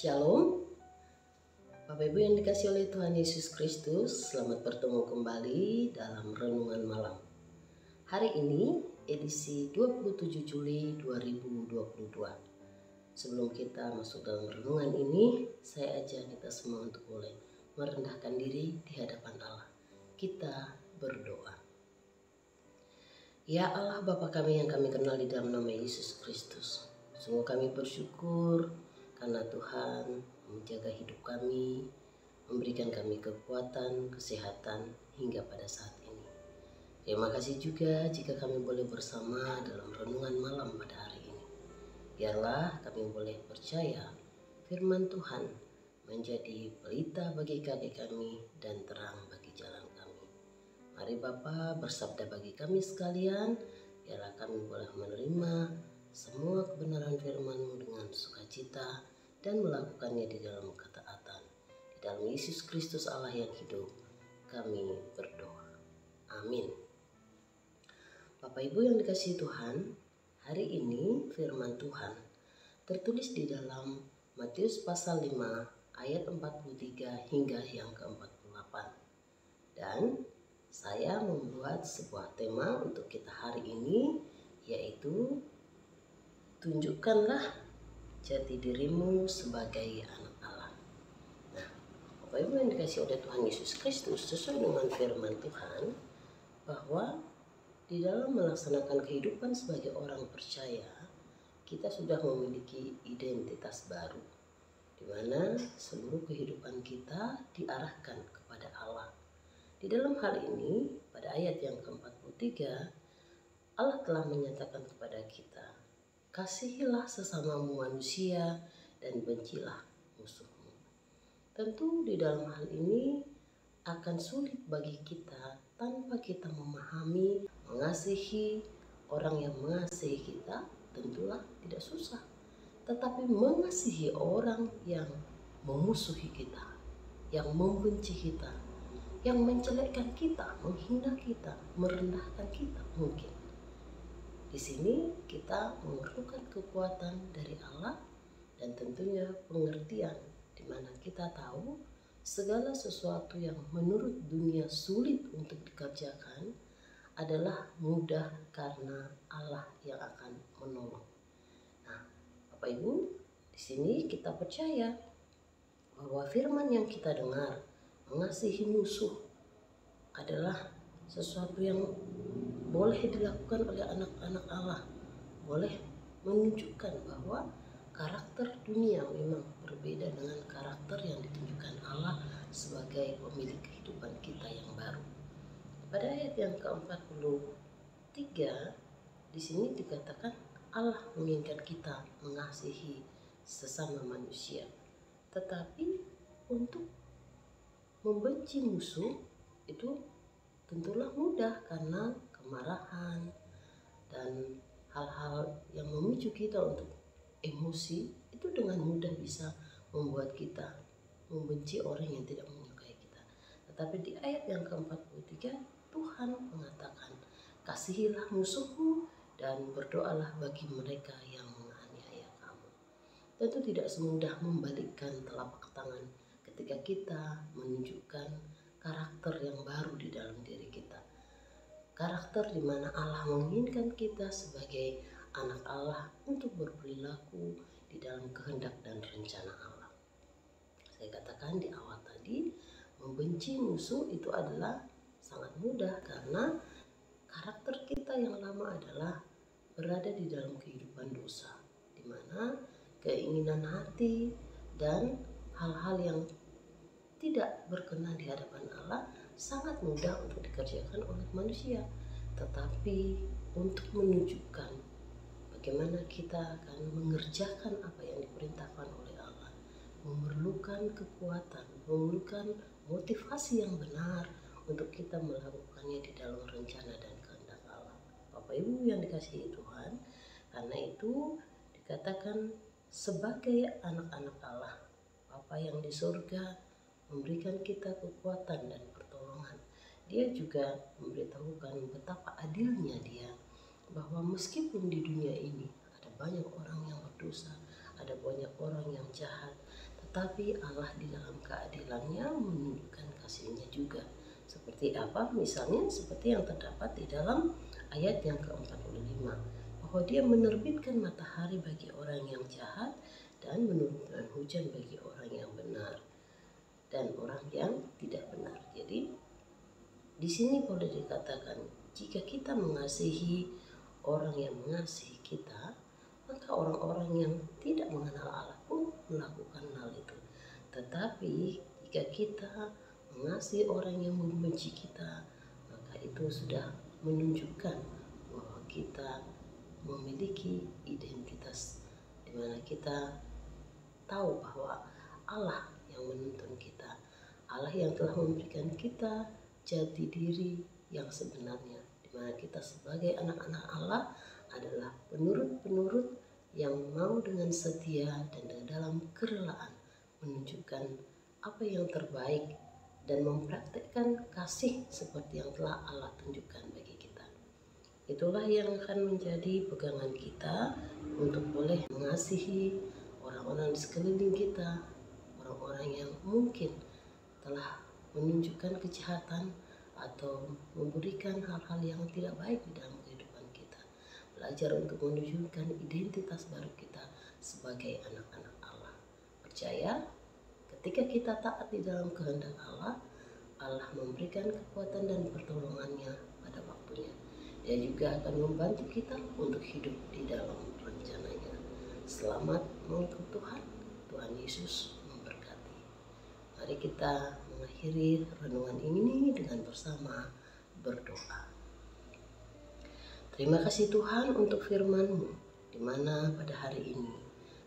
Shalom, Bapak Ibu yang dikasihi oleh Tuhan Yesus Kristus, selamat bertemu kembali dalam Renungan Malam. Hari ini edisi 27 Juli 2022. Sebelum kita masuk dalam renungan ini, saya ajak kita semua untuk boleh merendahkan diri di hadapan Allah. Kita berdoa. Ya Allah Bapa kami yang kami kenal di dalam nama Yesus Kristus, sungguh kami bersyukur karena Tuhan menjaga hidup kami, memberikan kami kekuatan, kesehatan hingga pada saat ini. Terima kasih juga jika kami boleh bersama dalam renungan malam pada hari ini. Biarlah kami boleh percaya firman Tuhan menjadi pelita bagi kaki kami dan terang bagi jalan kami. Mari Bapa bersabda bagi kami sekalian, biarlah kami boleh menerima semua kebenaran firman-Mu dengan sukacita dan melakukannya di dalam ketaatan. Di dalam Yesus Kristus Allah yang hidup, kami berdoa. Amin. Bapak Ibu yang dikasihi Tuhan, hari ini firman Tuhan tertulis di dalam Matius pasal 5 ayat 43 hingga yang ke-48. Dan saya membuat sebuah tema untuk kita hari ini, yaitu tunjukkanlah jati dirimu sebagai anak Allah. Nah, Bapak Ibu yang dikasihi oleh Tuhan Yesus Kristus, sesuai dengan firman Tuhan, bahwa di dalam melaksanakan kehidupan sebagai orang percaya, kita sudah memiliki identitas baru, di mana seluruh kehidupan kita diarahkan kepada Allah. Di dalam hal ini, pada ayat yang ke-43, Allah telah menyatakan kepada kita, kasihilah sesamamu manusia dan bencilah musuhmu. Tentu di dalam hal ini akan sulit bagi kita tanpa kita memahami, mengasihi orang yang mengasihi kita, tentulah tidak susah. Tetapi mengasihi orang yang memusuhi kita, yang membenci kita, yang menjelekkan kita, menghina kita, merendahkan kita mungkin. Di sini kita memerlukan kekuatan dari Allah dan tentunya pengertian di mana kita tahu segala sesuatu yang menurut dunia sulit untuk dikerjakan adalah mudah karena Allah yang akan menolong. Nah, Bapak Ibu, di sini kita percaya bahwa firman yang kita dengar, mengasihi musuh, adalah sesuatu yang boleh dilakukan oleh anak-anak Allah, boleh menunjukkan bahwa karakter dunia memang berbeda dengan karakter yang ditunjukkan Allah sebagai pemilik kehidupan kita yang baru. Pada ayat yang ke-43, di sini dikatakan Allah menginginkan kita mengasihi sesama manusia, tetapi untuk membenci musuh itu tentulah mudah karena kemarahan dan hal-hal yang memicu kita untuk emosi itu dengan mudah bisa membuat kita membenci orang yang tidak menyukai kita. Tetapi di ayat yang ke-43 Tuhan mengatakan, kasihilah musuhmu dan berdoalah bagi mereka yang menganiaya kamu. Tentu tidak semudah membalikkan telapak tangan ketika kita menunjukkan karakter yang baru di dalam diri kita. Karakter di mana Allah menginginkan kita sebagai anak Allah untuk berperilaku di dalam kehendak dan rencana Allah. Saya katakan di awal tadi, membenci musuh itu adalah sangat mudah karena karakter kita yang lama adalah berada di dalam kehidupan dosa, di mana keinginan hati dan hal-hal yang tidak berkenan di hadapan Allah sangat mudah untuk dikerjakan oleh manusia. Tetapi untuk menunjukkan bagaimana kita akan mengerjakan apa yang diperintahkan oleh Allah, memerlukan kekuatan, memerlukan motivasi yang benar untuk kita melakukannya di dalam rencana dan kehendak Allah. Bapak Ibu yang dikasihi Tuhan, karena itu dikatakan sebagai anak-anak Allah, Bapa yang di surga memberikan kita kekuatan dan pertolongan. Dia juga memberitahukan betapa adilnya Dia, bahwa meskipun di dunia ini ada banyak orang yang berdosa, ada banyak orang yang jahat, tetapi Allah di dalam keadilannya menunjukkan kasih-Nya juga. Seperti apa? Misalnya seperti yang terdapat di dalam ayat yang ke-45, bahwa Dia menerbitkan matahari bagi orang yang jahat dan menurunkan hujan bagi orang yang benar dan orang yang tidak benar. Jadi di sini boleh dikatakan, jika kita mengasihi orang yang mengasihi kita, maka orang-orang yang tidak mengenal Allah pun melakukan hal itu. Tetapi jika kita mengasihi orang yang membenci kita, maka itu sudah menunjukkan bahwa kita memiliki identitas, di mana kita tahu bahwa Allah yang menuntun kita, Allah yang telah memberikan kita jati diri yang sebenarnya, di mana kita sebagai anak-anak Allah adalah penurut-penurut yang mau dengan setia dan dalam kerelaan menunjukkan apa yang terbaik dan mempraktikkan kasih seperti yang telah Allah tunjukkan bagi kita. Itulah yang akan menjadi pegangan kita untuk boleh mengasihi orang-orang di sekeliling kita, orang-orang yang mungkin telah menunjukkan kejahatan atau memberikan hal-hal yang tidak baik di dalam kehidupan kita. Belajar untuk menunjukkan identitas baru kita sebagai anak-anak Allah. Percaya ketika kita taat di dalam kehendak Allah, Allah memberikan kekuatan dan pertolongannya pada waktunya. Dia juga akan membantu kita untuk hidup di dalam rencananya. Selamat mengikut Tuhan. Tuhan Yesus memberkati. Mari kita mengakhiri renungan ini dengan bersama berdoa. Terima kasih Tuhan untuk firman-Mu, di mana pada hari ini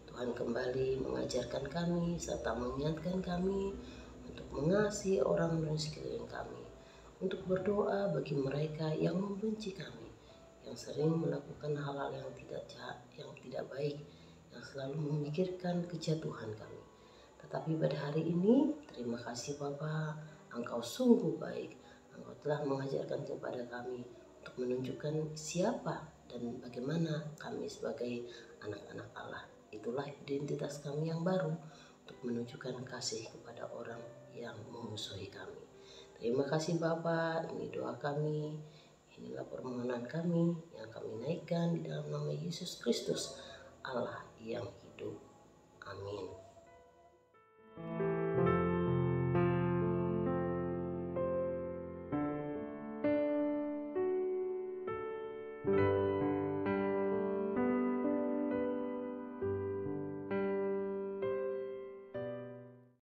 Tuhan kembali mengajarkan kami serta mengingatkan kami untuk mengasihi orang di sekeliling kami, untuk berdoa bagi mereka yang membenci kami, yang sering melakukan hal-hal yang tidak jahat, yang tidak baik, yang selalu memikirkan kejatuhan kami. Tetapi pada hari ini, terima kasih Bapa, Engkau sungguh baik. Engkau telah mengajarkan kepada kami untuk menunjukkan siapa dan bagaimana kami sebagai anak-anak Allah. Itulah identitas kami yang baru, untuk menunjukkan kasih kepada orang yang memusuhi kami. Terima kasih Bapa, ini doa kami, inilah permohonan kami yang kami naikkan di dalam nama Yesus Kristus, Allah yang hidup. Amin.